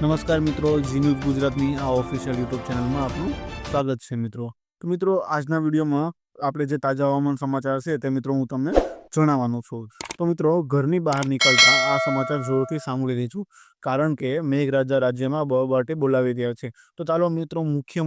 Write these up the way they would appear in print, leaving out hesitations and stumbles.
નમસ્કાર મિત્રો, જી ન્યૂઝ ગુજરાતની આ ઓફિશિયલ યુટ્યુબ ચેનલમાં આપનું સ્વાગત છે મિત્રો. તો મિત્રો, આજના વિડીયોમાં આપણે જે તાજા હવામાન સમાચાર છે તે મિત્રો હું તમને જણાવવાનો છું. તો મિત્રો, ઘરની બહાર નીકળતા આ સમાચાર જોરથી સાંભળી રહી છું, કારણ કે મેઘરાજા રાજ્યમાં બળબડે બોલાવી રહ્યા છે. તો ચાલો મિત્રો, મુખ્ય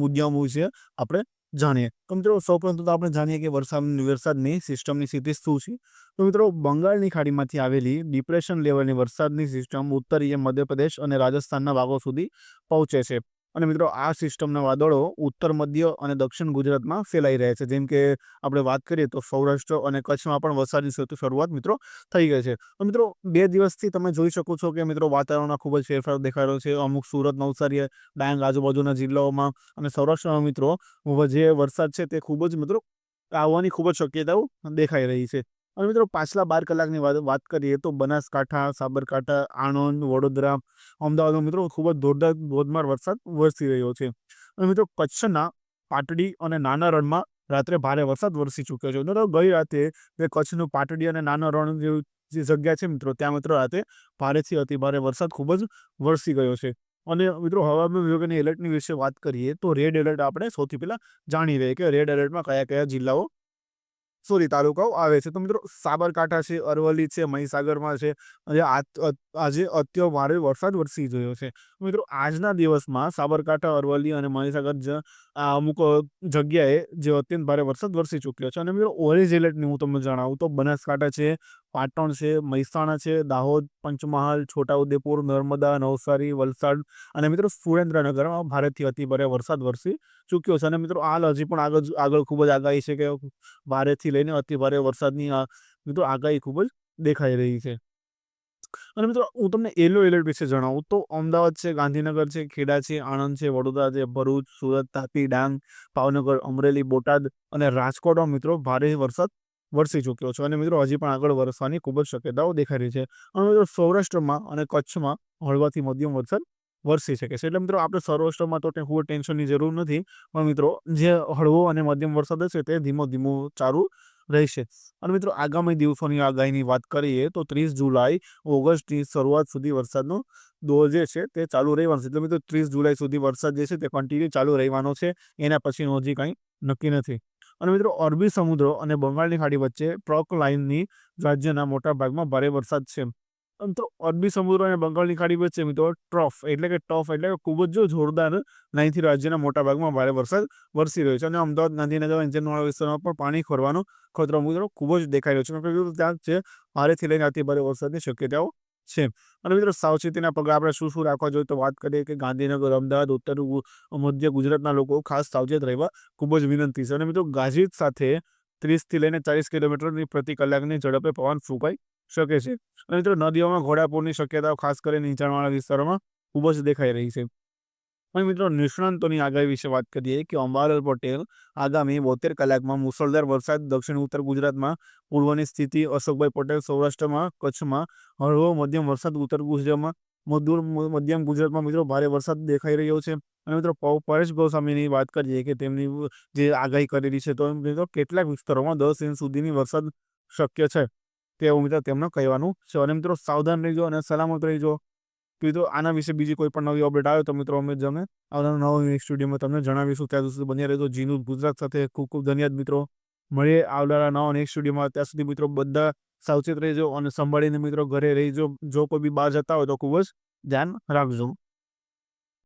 મુદ્દાઓ વિશે આપણે જાણીએ. તો મિત્રો, સૌપ્રથમ તો આપણે જાણીએ કે વરસાદની સિસ્ટમની સ્થિતિ શું છે. તો મિત્રો, બંગાળની ખાડીમાંથી આવેલી ડિપ્રેશન લેવલની વરસાદની સિસ્ટમ ઉત્તરીય મધ્યપ્રદેશ અને રાજસ્થાનના ભાગો સુધી પહોંચે છે. અને મિત્રો, આ સિસ્ટમના વાદળો ઉત્તર મધ્ય અને દક્ષિણ ગુજરાતમાં ફેલાઈ રહ્યા છે. જેમ કે આપણે વાત કરીએ તો સૌરાષ્ટ્ર અને કચ્છમાં પણ વરસાદની શરૂઆત મિત્રો થઈ ગઈ છે. તો મિત્રો, 2 દિવસથી તમે જોઈ શકો છો કે મિત્રો વાતાવરણમાં ખૂબ જ ફેરફાર દેખાઈ રહ્યો છે. અમુક સુરત, નવસારી, ડાંગ આજુબાજુના જિલ્લાઓમાં અને સૌરાષ્ટ્રમાં મિત્રો જે વરસાદ છે તે ખૂબ જ મિત્રો આવવાની ખૂબ જ શક્યતાઓ દેખાઈ રહી છે. અને મિત્રો, પાછલા 12 કલાકની વાત કરીએ તો બનાસકાંઠા, સાબરકાંઠા, આણંદ, વડોદરા, અમદાવાદમાં મિત્રો ખૂબ જ ધોધમાર વરસાદ વરસી રહ્યો છે. અને મિત્રો, કચ્છના પાટડી અને નાના રણમાં રાત્રે ભારે વરસાદ વરસી ચૂક્યો છે. મિત્રો, ગઈ રાતે કચ્છનું પાટડી અને નાના રણ જે જગ્યા છે મિત્રો, ત્યાં મિત્રો રાતે ભારેથી અતિભારે વરસાદ ખૂબ જ વરસી ગયો છે. અને મિત્રો, હવામાન વિભાગની એલર્ટની વિશે વાત કરીએ તો રેડ એલર્ટ આપણે સૌથી પહેલાં જાણી લઈએ કે રેડ એલર્ટમાં કયા કયા જિલ્લાઓ તાલુકાઓ આવે છે. તો મિત્રો, સાબરકાંઠા છે, અરવલ્લી છે, મહીસાગરમાં છે. આજે ભારે વરસાદ વરસી રહ્યો છે. મિત્રો, આજના દિવસમાં સાબરકાંઠા, અરવલ્લી અને મહીસાગર અમુક જગ્યાએ જે અત્યંત ભારે વરસાદ વરસી ચૂક્યો છે. અને મિત્રો, ઓરેન્જ એલર્ટની હું તમને જણાવું તો બનાસકાંઠા છે, પાટણ છે, મહેસાણા છે, દાહોદ, પંચમહાલ, છોટાઉદેપુર, નર્મદા, નવસારી, વલસાડ અને મિત્રો સુરેન્દ્રનગરમાં ભારેથી અતિભારે વરસાદ વરસી ચૂક્યો છે. અને મિત્રો, હાલ હજી પણ આગળ ખૂબ જ આગાહી છે કે ભારેથી લઈને અતિભારે વરસાદની મિત્રો આગાહી ખૂબ જ દેખાઈ રહી છે. અને મિત્રો, હું તમને યલો એલર્ટ વિશે જણાવું તો અમદાવાદ છે, ગાંધીનગર છે, ખેડા છે, આણંદ છે, વડોદરા છે, ભરૂચ, સુરત, તાપી, ડાંગ, ભાવનગર, અમરેલી, બોટાદ અને રાજકોટમાં મિત્રો ભારે વરસાદ વરસી ચૂક્યો છે. અને મિત્રો, હજી પણ આગળ વરસવાની ખૂબ જ શક્યતાઓ દેખાઈ રહી છે. અને મિત્રો, સૌરાષ્ટ્રમાં અને કચ્છમાં હળવાથી મધ્યમ વરસાદ વરસી શકે છે. એટલે મિત્રો, આપણે સૌરાષ્ટ્રમાં તો ખૂબ ટેન્શનની જરૂર નથી, પણ મિત્રો જે હળવો અને મધ્યમ વરસાદ હશે તે ધીમો ચાલુ રહેશે. અને મિત્રો, આગામી દિવસોની આગાહીની વાત કરીએ તો 30 જુલાઈ ઓગસ્ટની શરૂઆત સુધી વરસાદનો દોર જે છે તે ચાલુ રહેવાનો છે. એટલે મિત્રો, 30 જુલાઈ સુધી વરસાદ જે છે તે કન્ટિન્યુ ચાલુ રહેવાનો છે. એના પછીનું હજી કંઈ નક્કી નથી. અને મિત્રો, અરબી સમુદ્ર અને બંગાળની ખાડી વચ્ચે ટ્રક લાઇનની રાજ્યના મોટા ભાગમાં ભારે વરસાદ છે. તો અરબી સમુદ્ર અને બંગાળની ખાડી વચ્ચે મિત્રો ટફ એટલે કે ખૂબ જ જોરદાર લાઇનથી રાજ્યના મોટા ભાગમાં ભારે વરસાદ વરસી રહ્યો છે. અને અમદાવાદ, ગાંધીનગર, અંજનવાડા વિસ્તારમાં પણ પાણી ખોરવાનો ખતરો મિત્રો ખૂબ જ દેખાઈ રહ્યો છે. મિત્રો, ત્યાં છે ભારેથી લઈને અતિભારે વરસાદની શક્યતાઓ છે. અને મિત્રો, સાવચેતીના પગલાં આપણે શું રાખવા જોઈએ તો વાત કરીએ કે ગાંધીનગર, અમદાવાદ, ઉત્તર મધ્ય ગુજરાતના લોકો ખાસ સાવચેત રહેવા ખૂબ જ વિનંતી છે. અને મિત્રો, ગાજવીજ સાથે 30થી લઈને 40 કિલોમીટરની પ્રતિ કલાકની ઝડપે પવન ફૂંકાઈ શકે છે. અને મિત્રો, નદીઓમાં ઘોડાપૂરની શક્યતાઓ ખાસ કરીને નીચાણવાળા વિસ્તારોમાં ખૂબ જ દેખાઈ રહી છે. અને મિત્રો, નિષ્ણાંતોની આગાહી વિશે વાત કરીએ કે અંબાલાલ પટેલ આગામી 72 કલાકમાં મુશળધાર વરસાદ દક્ષિણ ઉત્તર ગુજરાતમાં પૂર્વની સ્થિતિ, અશોકભાઈ પટેલ સૌરાષ્ટ્રમાં, કચ્છમાં હળવો મધ્યમ વરસાદ, ઉત્તર ગુજરાતમાં મધ્યમ ગુજરાતમાં મિત્રો ભારે વરસાદ દેખાઈ રહ્યો છે. અને મિત્રો, પરેશ ગોસ્વામીની વાત કરીએ કે તેમની જે આગાહી કરેલી છે તો મિત્રો કેટલાક વિસ્તારોમાં 10 ઇંચ સુધીની વરસાદ શક્ય છે તેવું મિત્રો તેમનું કહેવાનું છે. અને મિત્રો, સાવધાન રહેજો અને સલામત રહેજો. તો આના વિશે બીજી કોઈ પણ નવી અપડેટ આવે તો મિત્રો અમે આવનારા નવા સ્ટુડિયોમાં તમને જણાવીશું. ત્યાં સુધી બન્યા રહેજો જી ન્યૂઝ ગુજરાત સાથે. ખૂબ ખૂબ ધન્યવાદ મિત્રો. મળીએ આવનારા નવા નેક્સ્ટ સ્ટુડિયોમાં. ત્યાં સુધી મિત્રો બધા સાવચેત રહેજો અને સંભાળીને મિત્રો ઘરે રહીજો. જો કોઈ બી બહાર જતા હોય તો ખૂબ જ ધ્યાન રાખજો.